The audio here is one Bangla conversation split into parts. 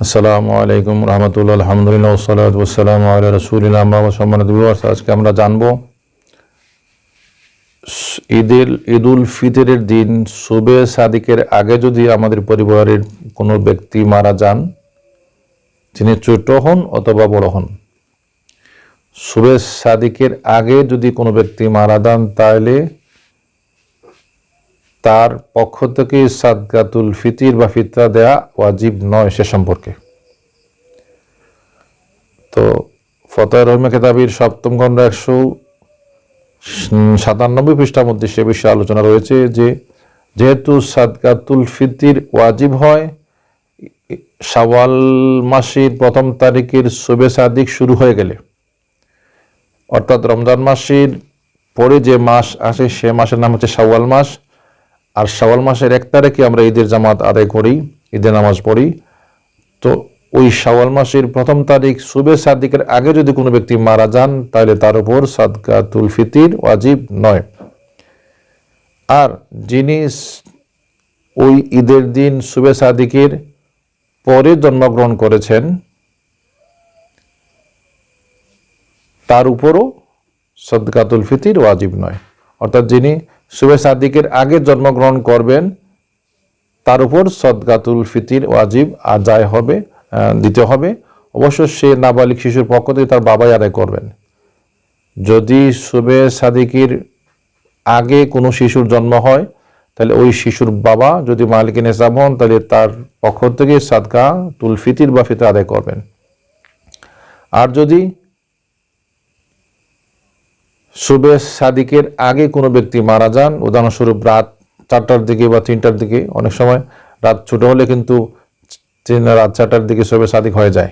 আসসালামু আলাইকুম রহমতুল্লাহ, আলহামদুলিল্লাহ, ওয়াসসালাতু ওয়াসসালামু আলা রাসূলিল্লাহ। আমরা সম্মানিত ভিউয়ার্স, আজকে আমরা জানব ঈদুল ফিতরের দিন শুবে সাদিকের আগে যদি আমাদের পরিবারের কোনো ব্যক্তি মারা যান, তিনি ছোট হন অথবা বড় হন, শুবে সাদিকের আগে যদি কোনো ব্যক্তি মারা যান তাহলে তার পক্ষ থেকে সাদকাতুল ফিতির বা ফিতরা দেয়া ওয়াজিব নয় সে সম্পর্কে। তো ফতোয়া রহিমা কিতাবের 7ম খণ্ড 197 পৃষ্ঠার মধ্যে সে বিষয়ে আলোচনা রয়েছে যে যেহেতু সাদকাতুল ফিতির ওয়াজিব হয় শাওয়াল মাসের 1ম তারিখের শুবে সাদিক শুরু হয়ে গেলে, অর্থাৎ রমজান মাসের পরে যে মাস আসে সে মাসের নাম হচ্ছে শাওয়াল মাস। আর শাওয়াল মাসের 1 তারিখে আমরা ঈদের জামাত আদায় করি, ঈদের নামাজ পড়ি। তো ওই শাওয়াল মাসের 1ম তারিখ শুবে সাদিকের আগে যদি কোনো ব্যক্তি মারা যান তাহলে তার উপর সাদকাতুল ফিতির ওয়াজিব নয়। আর যিনি ওই ঈদের দিন শুবে সাদিকের পরে জন্মগ্রহণ করেছেন তার উপরও সাদকাতুল ফিতির ওয়াজিব নয়। অর্থাৎ যিনি শুবে সাদিকের আগে জন্মগ্রহণ করবেন তার উপর সাদকাতুল ফিতির ওয়াজিব আদায় হবে, দিতে হবে। অবশ্য সে নাবালিগ শিশুর পক্ষ থেকে তার বাবাই আদায় করবেন। যদি শুবে সাদিকের আগে কোনো শিশুর জন্ম হয় তাহলে ওই শিশুর বাবা যদি মালিকে নেসাব হন তাহলে তার পক্ষ থেকে সাদকাতুল ফিতির বা ফিতরা আদায় করবেন। আর যদি শুবে সাদিকের আগে কোনো ব্যক্তি মারা যান, উদাহরণস্বরূপ রাত 4টার দিকে বা 3টার দিকে, অনেক সময় রাত ছোট হলে কিন্তু রাত 4টার দিকে শুবে সাদিক হয়ে যায়।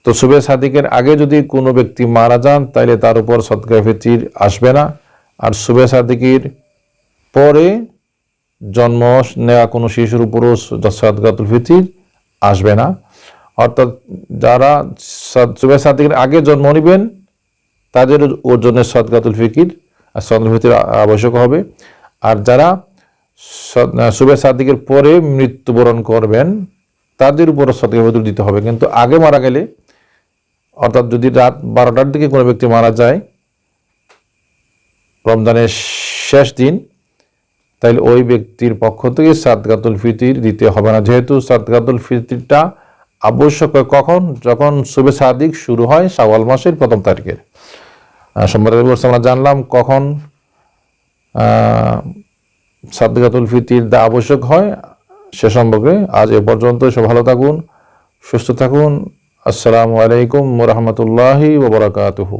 তো শুবে সাদিকের আগে যদি কোনো ব্যক্তি মারা যান তাহলে তার উপর সাদকাতুল ফিতির আসবে না। আর শুবে সাদিকের পরে জন্ম নেওয়া কোনো শিশুর উপরও সাদকাতুল ফিতির আসবে না। অর্থাৎ যারা শুবে সাদিকের আগে জন্ম নেবেন তাদের ওর জন্য সাদকাতুল ফিতির আবশ্যক হবে। আর যারা শুবে সাদিকের পরে মৃত্যুবরণ করবেন তাদের উপর সাদকাতুল ফিতির দিতে হবে। কিন্তু আগে মারা গেলে, অর্থাৎ যদি রাত 12টার দিকে কোনো ব্যক্তি মারা যায় রমজানের শেষ দিন, তাহলে ওই ব্যক্তির পক্ষ থেকে সাদকাতুল ফিতির দিতে হবে না, যেহেতু সাদকাতুল ফিতিরটা আবশ্যক হয় কখন? যখন শুবে সাদিক শুরু হয় শাওয়াল মাসের 1ম তারিখের। আমরা জানলাম কখন সাদকাতুল ফিতির দেওয়া আবশ্যক হয় সে সম্পর্কে। আজ এ পর্যন্ত। সব ভালো থাকুন, সুস্থ থাকুন। আসসালামু আলাইকুম ওয়া রাহমাতুল্লাহি ওয়া বারাকাতুহু।